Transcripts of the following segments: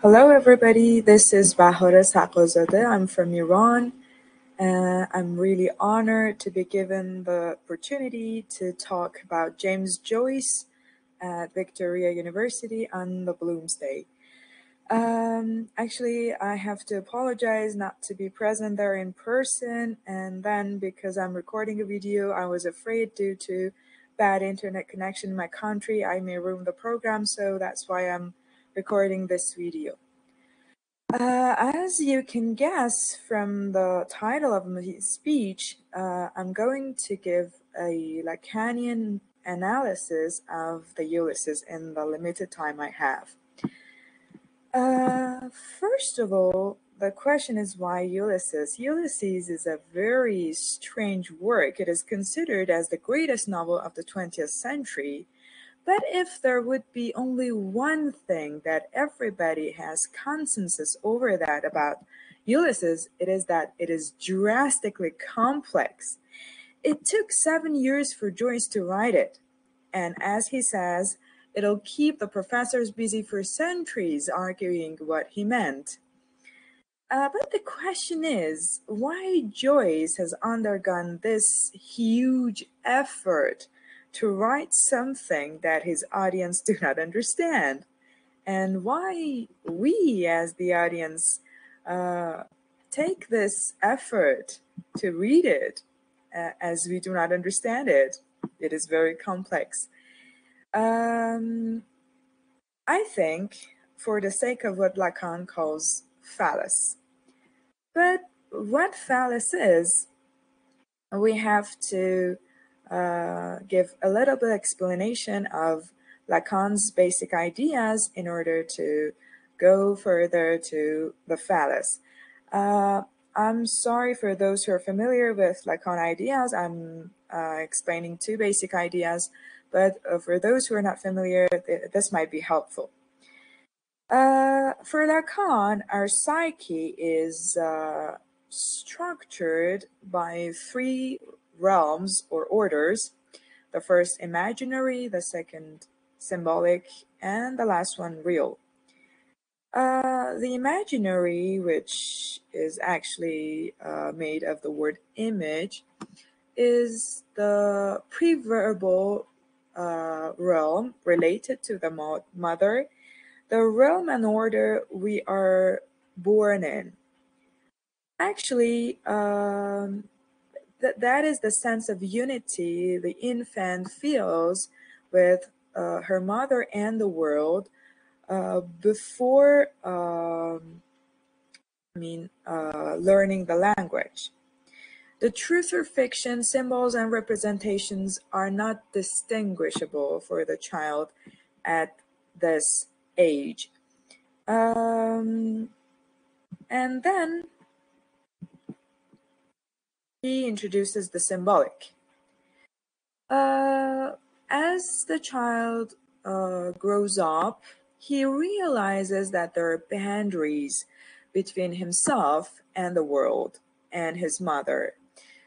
Hello everybody, this is Behاره Saqazade. I'm from Iran. I'm really honored to be given the opportunity to talk about James Joyce at Victoria University on the Bloomsday. Actually, I have to apologize not to be present there in person, and then because I'm recording a video, I was afraid due to bad internet connection in my country, I may ruin the program, so that's why I'm recording this video. As you can guess from the title of my speech, I'm going to give a Lacanian analysis of the Ulysses in the limited time I have. First of all, the question is why Ulysses? Ulysses is a very strange work. It is considered as the greatest novel of the 20th century. But if there would be only one thing that everybody has consensus over that about Ulysses, it is that it is drastically complex. It took 7 years for Joyce to write it. And as he says, it'll keep the professors busy for centuries arguing what he meant. But the question is, why Joyce has undergone this huge effort to write something that his audience do not understand, and why we as the audience take this effort to read it as we do not understand it. It is very complex. I think for the sake of what Lacan calls phallus. But what phallus is, we have to give a little bit explanation of Lacan's basic ideas in order to go further to the phallus. I'm sorry for those who are familiar with Lacan ideas. I'm explaining two basic ideas, but for those who are not familiar, this might be helpful. For Lacan, our psyche is structured by three realms or orders: the first imaginary, the second symbolic, and the last one real. The imaginary, which is actually made of the word image, is the preverbal realm related to the mother, the realm and order we are born in. Actually, that is the sense of unity the infant feels with her mother and the world before learning the language. The truth or fiction, symbols and representations are not distinguishable for the child at this age. And then he introduces the symbolic. As the child grows up, he realizes that there are boundaries between himself and the world and his mother.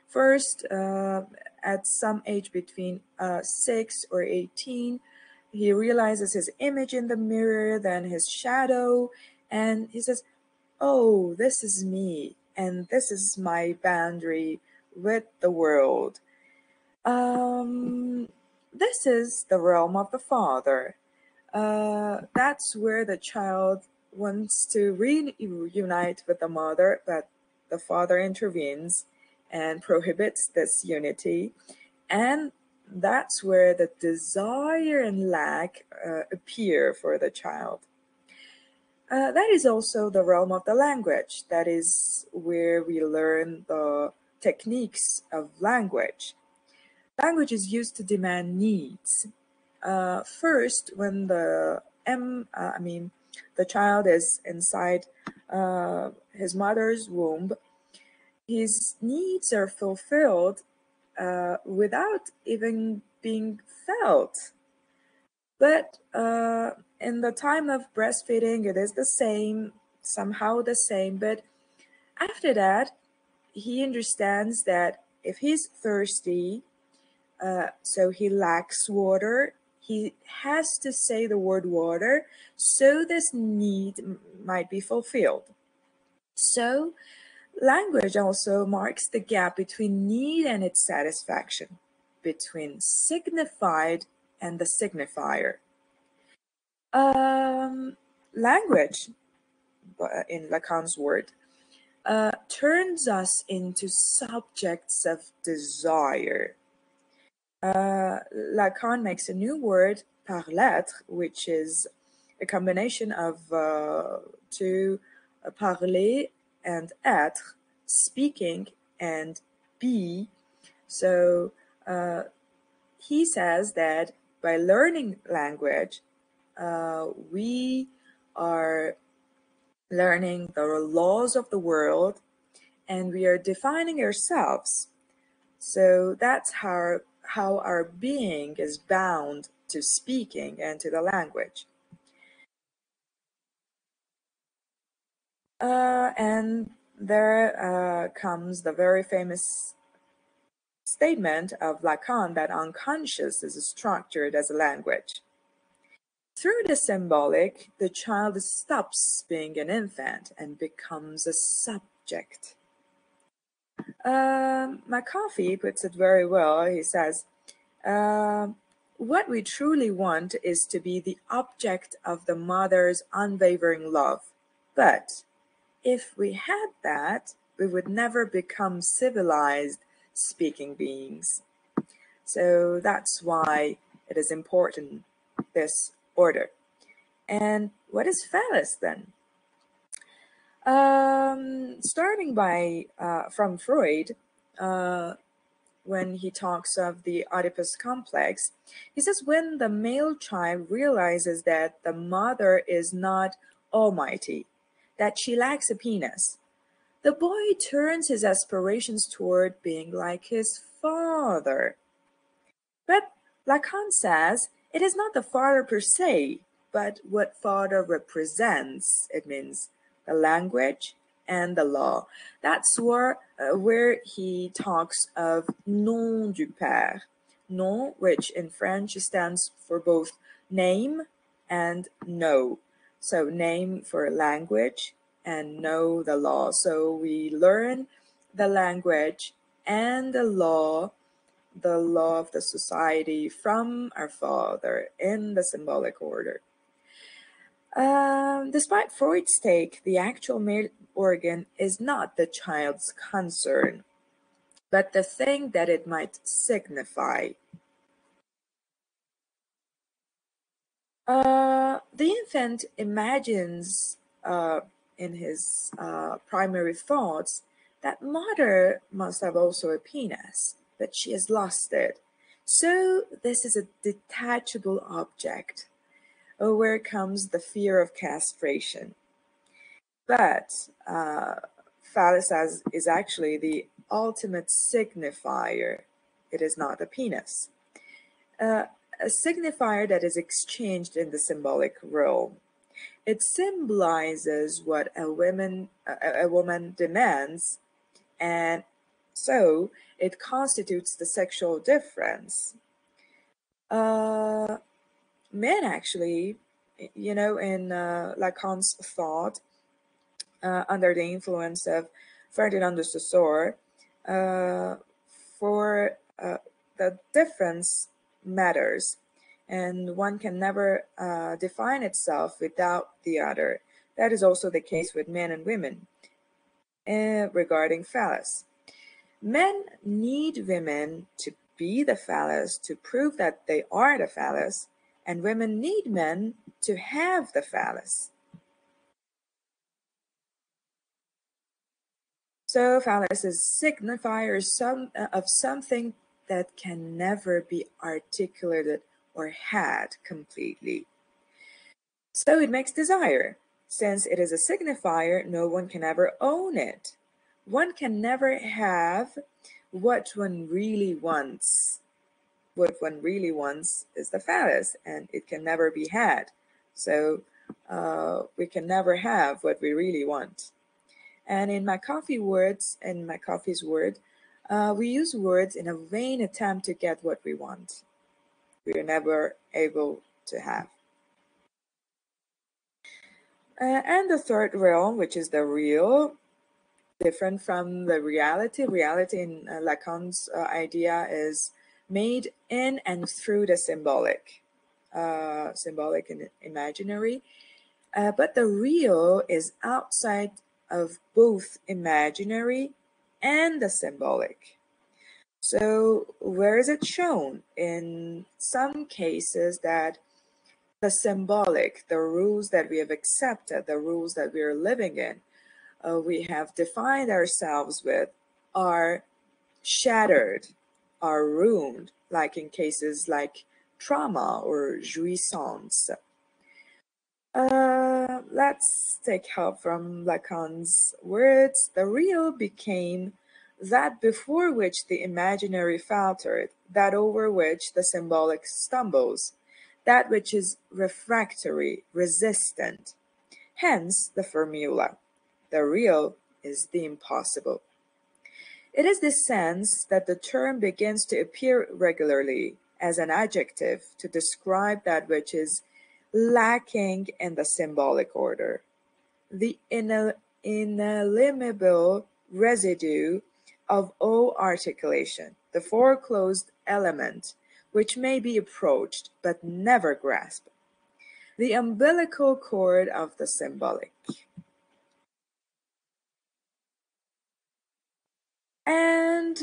First, at some age between 6 or 18, he realizes his image in the mirror, then his shadow, and he says, "Oh, this is me, and this is my boundary with the world." This is the realm of the father. That's where the child wants to reunite with the mother, but the father intervenes and prohibits this unity. And that's where the desire and lack appear for the child. That is also the realm of the language. That is where we learn the techniques of language. Language is used to demand needs. First, when the child is inside his mother's womb, his needs are fulfilled without even being felt. But in the time of breastfeeding, it is the same, somehow the same. But after that, he understands that if he's thirsty, so he lacks water, he has to say the word water so this need might be fulfilled. So, language also marks the gap between need and its satisfaction, between signified and the signifier. Language, in Lacan's word, turns us into subjects of desire. Lacan makes a new word, parler, which is a combination of two, parler and être, speaking and be. So he says that by learning language, we are learning the laws of the world and we are defining ourselves. So that's how our being is bound to speaking and to the language. And there comes the very famous statement of Lacan that unconscious is structured as a language. Through the symbolic, the child stops being an infant and becomes a subject. McAfee puts it very well. He says, what we truly want is to be the object of the mother's unwavering love. But if we had that, we would never become civilized speaking beings. So that's why it is important, this order. And what is phallus then? Starting from Freud, when he talks of the Oedipus complex, he says when the male child realizes that the mother is not almighty, that she lacks a penis, the boy turns his aspirations toward being like his father. But Lacan says it is not the father per se, but what father represents. It means the language and the law. That's where he talks of nom du père. Nom, which in French stands for both name and know. So name for language and know the law. So we learn the language and the law of the society from our father in the symbolic order. Despite Freud's take, the actual male organ is not the child's concern, but the thing that it might signify. The infant imagines in his primary thoughts that mother must have also a penis, but she has lost it. So this is a detachable object. Where comes the fear of castration. But phallus is actually the ultimate signifier. It is not a penis. A signifier that is exchanged in the symbolic realm. It symbolizes what a woman demands, and so it constitutes the sexual difference. Men actually, in Lacan's thought, under the influence of Ferdinand de Saussure, for the difference matters, and one can never define itself without the other. That is also the case with men and women regarding phallus. Men need women to be the phallus to prove that they are the phallus, and women need men to have the phallus. So phallus is signifier of something that can never be articulated or had completely. So it makes desire. Since it is a signifier, no one can ever own it. One can never have what one really wants. What one really wants is the phallus, and it can never be had. So we can never have what we really want. And in McAfee's word, we use words in a vain attempt to get what we want. we're never able to have. And the third realm, which is the real, different from the reality. Reality in Lacan's idea is made in and through the symbolic, symbolic and imaginary. But the real is outside of both imaginary and the symbolic. So where is it shown? In some cases that the symbolic, the rules that we have accepted, the rules that we are living in, we have defined ourselves with, are shattered, are ruined, like in cases like trauma or jouissance. Let's take help from Lacan's words. The real became that before which the imaginary faltered, that over which the symbolic stumbles, that which is refractory, resistant. Hence the formula. The real is the impossible. It is this sense that the term begins to appear regularly as an adjective to describe that which is lacking in the symbolic order, the ineliminable residue of all articulation, the foreclosed element which may be approached but never grasped, the umbilical cord of the symbolic. And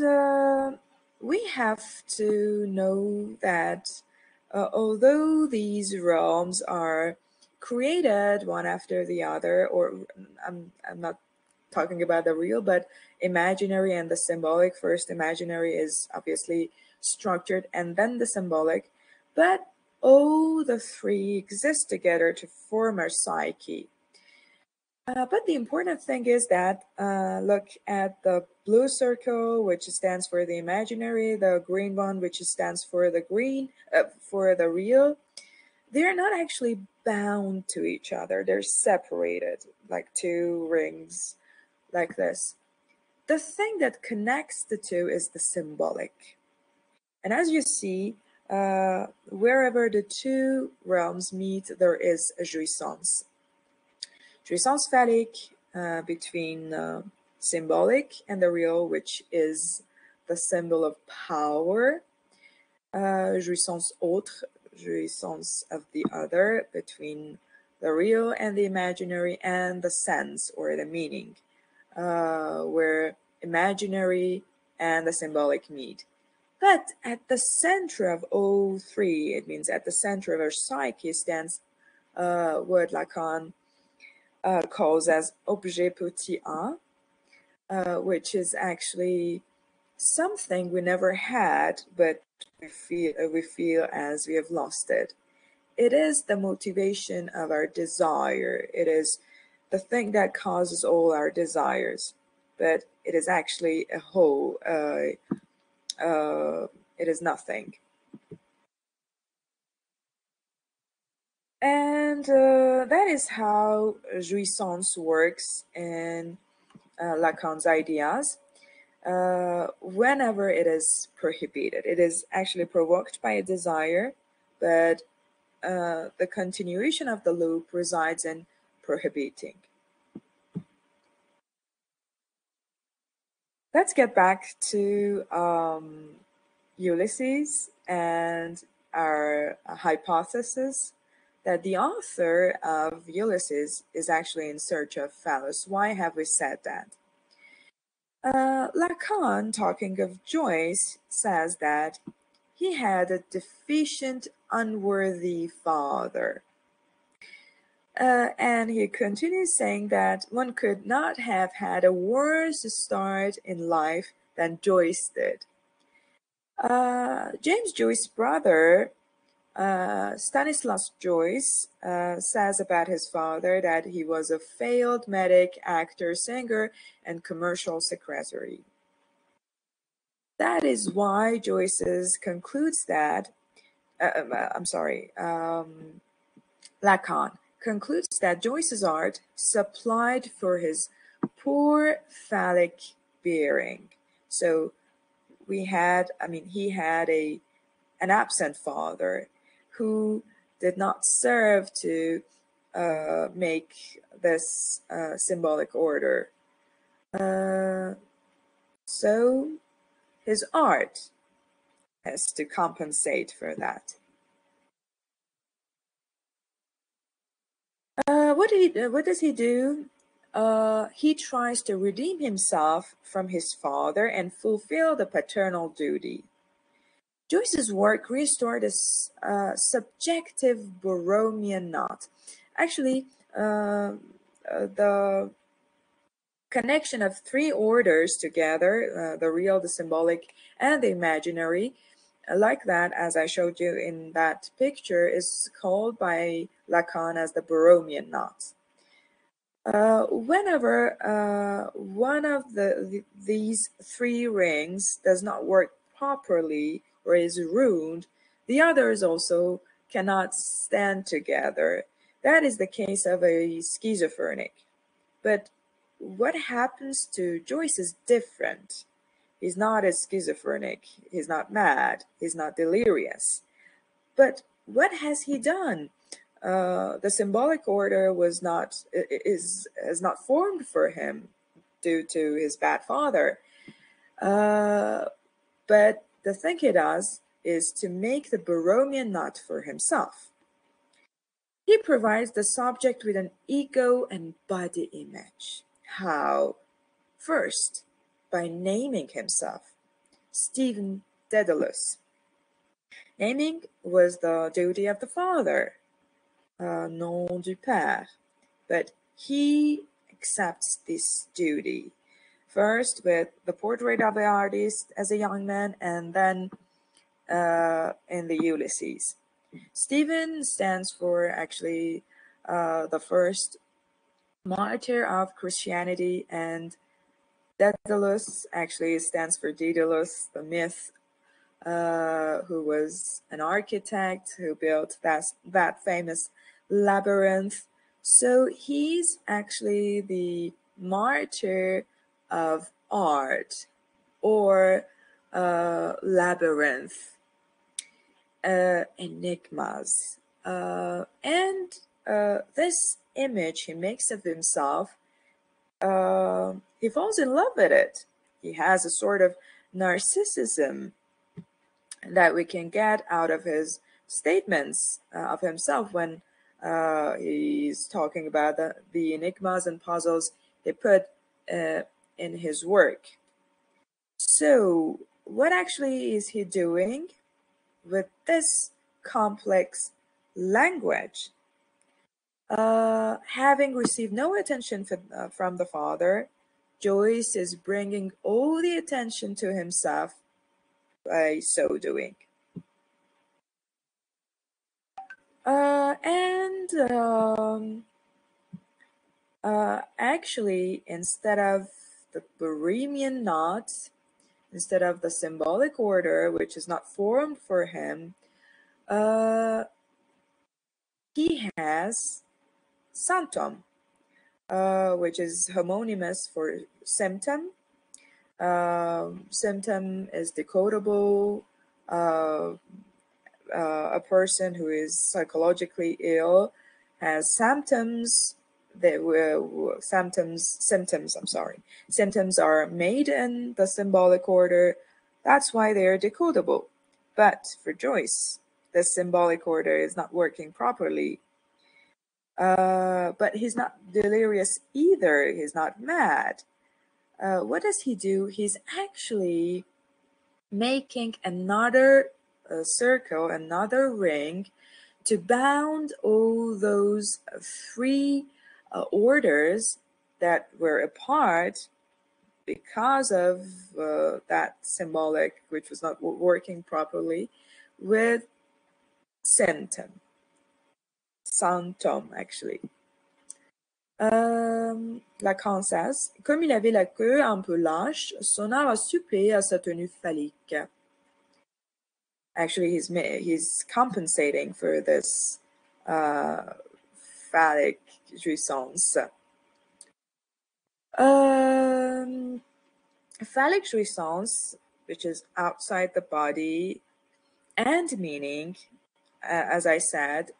we have to know that although these realms are created one after the other, or I'm not talking about the real, but imaginary and the symbolic. First, imaginary is obviously structured and then the symbolic, but all the three exist together to form our psyche. But the important thing is that look at the blue circle, which stands for the imaginary, the green one, which stands for the for the real. They're not actually bound to each other. They're separated, like two rings, like this. The thing that connects the two is the symbolic. And as you see, wherever the two realms meet, there is a jouissance. Jouissance phallic between symbolic and the real, which is the symbol of power. Jouissance autre, jouissance of the other, between the real and the imaginary, and the sense or the meaning, where imaginary and the symbolic meet. But at the center of all three, it means at the center of our psyche, stands what Lacan calls as objet petit a, which is actually something we never had, but we feel as we have lost it. It is the motivation of our desire. It is the thing that causes all our desires, but it is actually a whole. It is nothing. And that is how jouissance works in Lacan's ideas. Whenever it is prohibited, it is actually provoked by a desire, but the continuation of the loop resides in prohibiting. Let's get back to Ulysses and our hypothesis that the author of Ulysses is actually in search of Phallus. Why have we said that? Lacan, talking of Joyce, says that he had a deficient, unworthy father. And he continues saying that one could not have had a worse start in life than Joyce did. James Joyce's brother, Stanislas Joyce, says about his father that he was a failed medic, actor, singer, and commercial secretary. That is why Joyce concludes that, Lacan concludes that Joyce's art supplied for his poor phallic bearing. So he had an absent father who did not serve to make this symbolic order. So his art has to compensate for that. What does he do? He tries to redeem himself from his father and fulfill the paternal duty. Joyce's work restored a subjective Borromean knot. Actually, the connection of three orders together, the real, the symbolic, and the imaginary, like that, as I showed you in that picture, is called by Lacan as the Borromean knot. Whenever one of these three rings does not work properly or is ruined, the others also cannot stand together. That is the case of a schizophrenic. But what happens to Joyce is different. He's not a schizophrenic. He's not mad. He's not delirious. But what has he done? The symbolic order has not formed for him due to his bad father. But the thing he does is to make the Borromean knot for himself. He provides the subject with an ego and body image. How? First, by naming himself, Stephen Daedalus. Naming was the duty of the father, nom du père, but he accepts this duty. First with the portrait of the artist as a young man, and then in the Ulysses. Stephen stands for actually the first martyr of Christianity, and Daedalus actually stands for Daedalus, the myth, who was an architect who built that famous labyrinth. So he's actually the martyr of art, or labyrinth, enigmas. And this image he makes of himself, he falls in love with it. He has a sort of narcissism that we can get out of his statements of himself when he's talking about the enigmas and puzzles he put in his work. So what actually is he doing with this complex language? Having received no attention from the father, Joyce is bringing all the attention to himself by so doing. Actually, instead of the Borromean knot, instead of the symbolic order, which is not formed for him, he has symptom, which is homonymous for symptom. Symptom is decodable. A person who is psychologically ill has symptoms. Symptoms are made in the symbolic order. That's why they are decodable. But for Joyce, the symbolic order is not working properly. But he's not delirious either. He's not mad. What does he do? He's actually making another circle, another ring, to bound all those three orders that were apart because of that symbolic, which was not working properly, with symptom actually. Lacan says, comme il avait la queue un peu lâche, son art a suppléé à sa tenue phallique. Actually, he's compensating for this phallic jouissance. Phallic jouissance, which is outside the body, And meaning, as I said,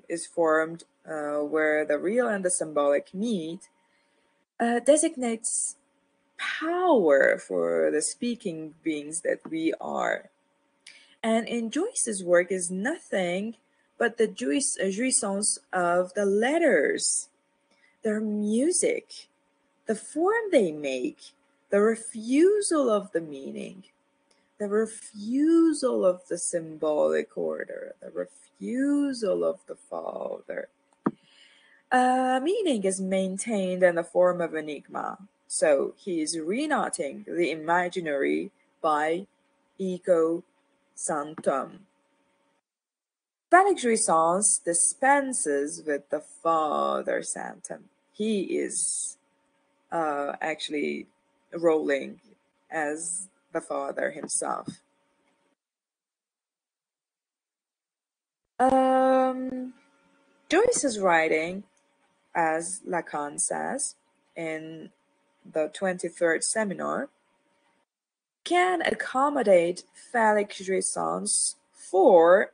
is formed where the real and the symbolic meet, designates power for the speaking beings that we are. And in Joyce's work is nothing but the jouissance of the letters, their music, the form they make, the refusal of the meaning, the refusal of the symbolic order, the refusal of the Father. Meaning is maintained in the form of enigma. So he is reknotting the imaginary by ego sanctum. Phallic jouissance dispenses with the Father Sanctum. He is actually rolling as the Father himself. Joyce is writing, as Lacan says in the 23rd seminar, can accommodate phallic jouissance, for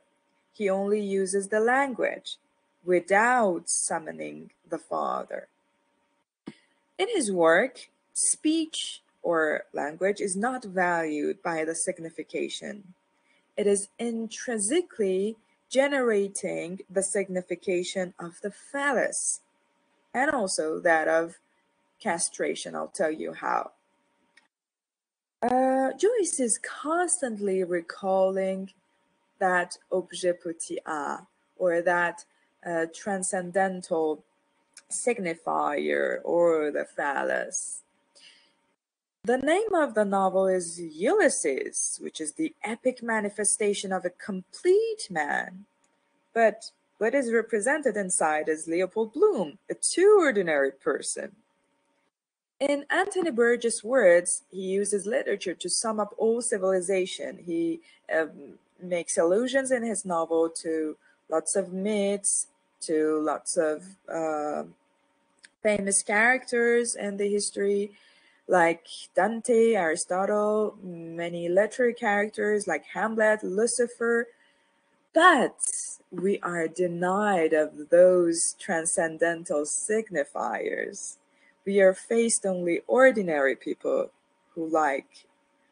he only uses the language without summoning the Father. In his work, speech or language is not valued by the signification. It is intrinsically generating the signification of the phallus and also that of castration. I'll tell you how. Joyce is constantly recalling that objet petit a, or that transcendental signifier, or the phallus. The name of the novel is Ulysses, which is the epic manifestation of a complete man. But what is represented inside is Leopold Bloom, a too ordinary person. In Anthony Burgess' words, he uses literature to sum up all civilization. He makes allusions in his novel to lots of myths, to lots of famous characters in the history, like Dante, Aristotle, many literary characters like Hamlet, Lucifer. But we are denied of those transcendental signifiers. We are faced only ordinary people who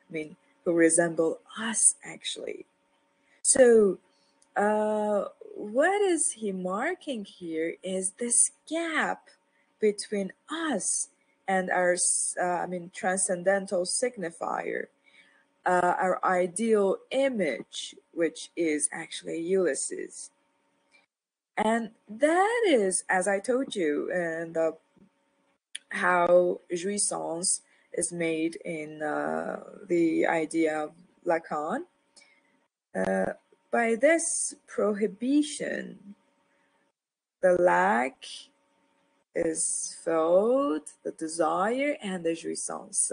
who resemble us, actually. So, what is he marking here is this gap between us and our, transcendental signifier, our ideal image, which is actually Ulysses. And that is, as I told you, in how jouissance is made in the idea of Lacan. By this prohibition, the lack is filled, the desire, and the jouissance.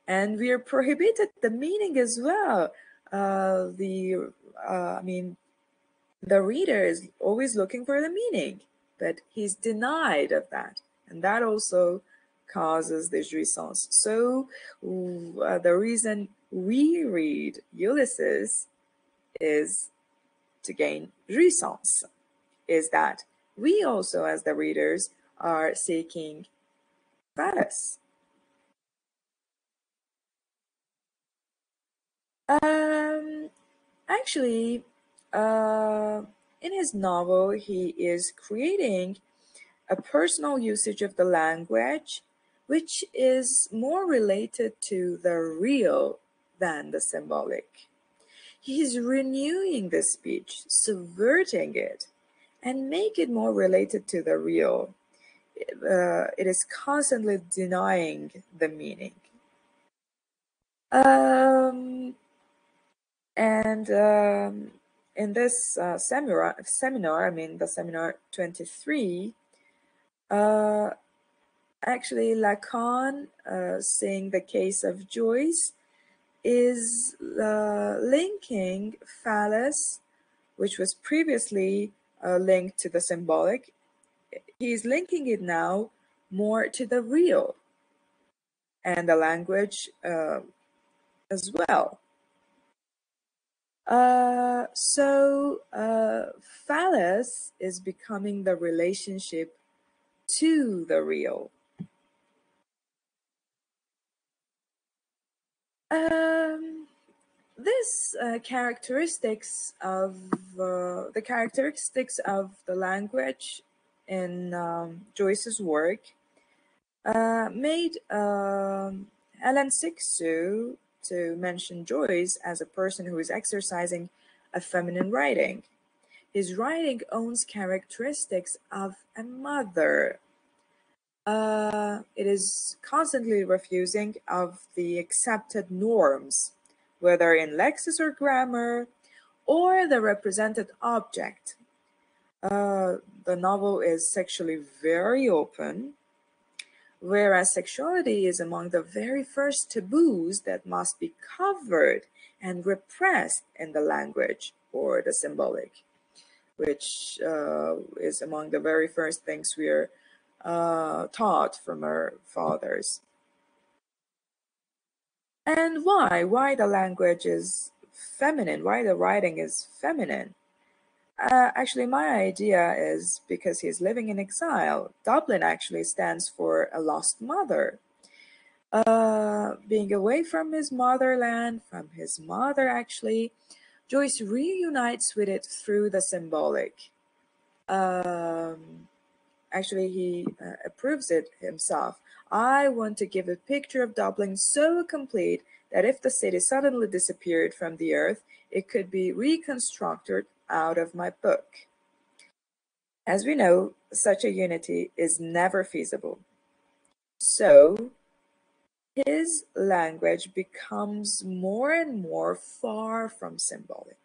And we are prohibited the meaning as well. The reader is always looking for the meaning, but he's denied of that. And that also causes the jouissance. So the reason we read Ulysses is to gain jouissance, is that we also, as the readers, are seeking phallus. Actually, in his novel, he is creating a personal usage of the language, which is more related to the real than the symbolic. He is renewing the speech, subverting it, and make it more related to the real. It is constantly denying the meaning. In this seminar, the seminar 23, actually Lacan, seeing the case of Joyce, is linking phallus, which was previously linked to the symbolic. He's linking it now more to the real and the language as well. Phallus is becoming the relationship to the real. This characteristics of the characteristics of the language in Joyce's work made Ellen Sixu to mention Joyce as a person who is exercising a feminine writing. His writing owns characteristics of a mother. It is constantly refusing of the accepted norms, whether in lexis or grammar, or the represented object. The novel is sexually very open, whereas sexuality is among the very first taboos that must be covered and repressed in the language or the symbolic, which is among the very first things we are taught from our fathers. And why? Why the language is feminine? Why the writing is feminine? Actually, my idea is because he's living in exile. Dublin actually stands for a lost mother. Being away from his motherland, from his mother, actually, Joyce reunites with it through the symbolic. Actually, he approves it himself. I want to give a picture of Dublin so complete that if the city suddenly disappeared from the earth, it could be reconstructed out of my book. As we know, such a unity is never feasible. So, his language becomes more and more far from symbolic,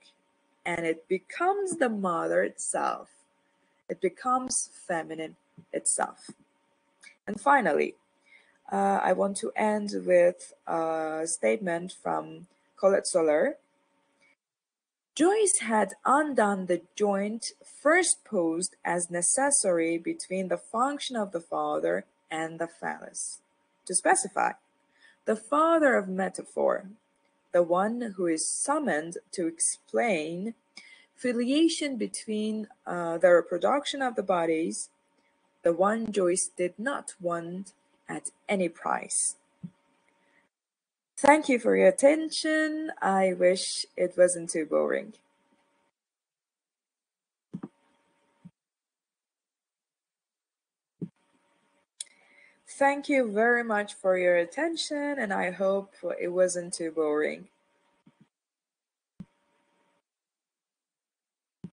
and it becomes the mother itself. It becomes feminine itself. And finally, I want to end with a statement from Colette Soler. Joyce had undone the joint first posed as necessary between the function of the father and the phallus. To specify, the father of metaphor, the one who is summoned to explain filiation between the reproduction of the bodies, the one Joyce did not want at any price. Thank you for your attention. I wish it wasn't too boring. Thank you very much for your attention, and I hope it wasn't too boring.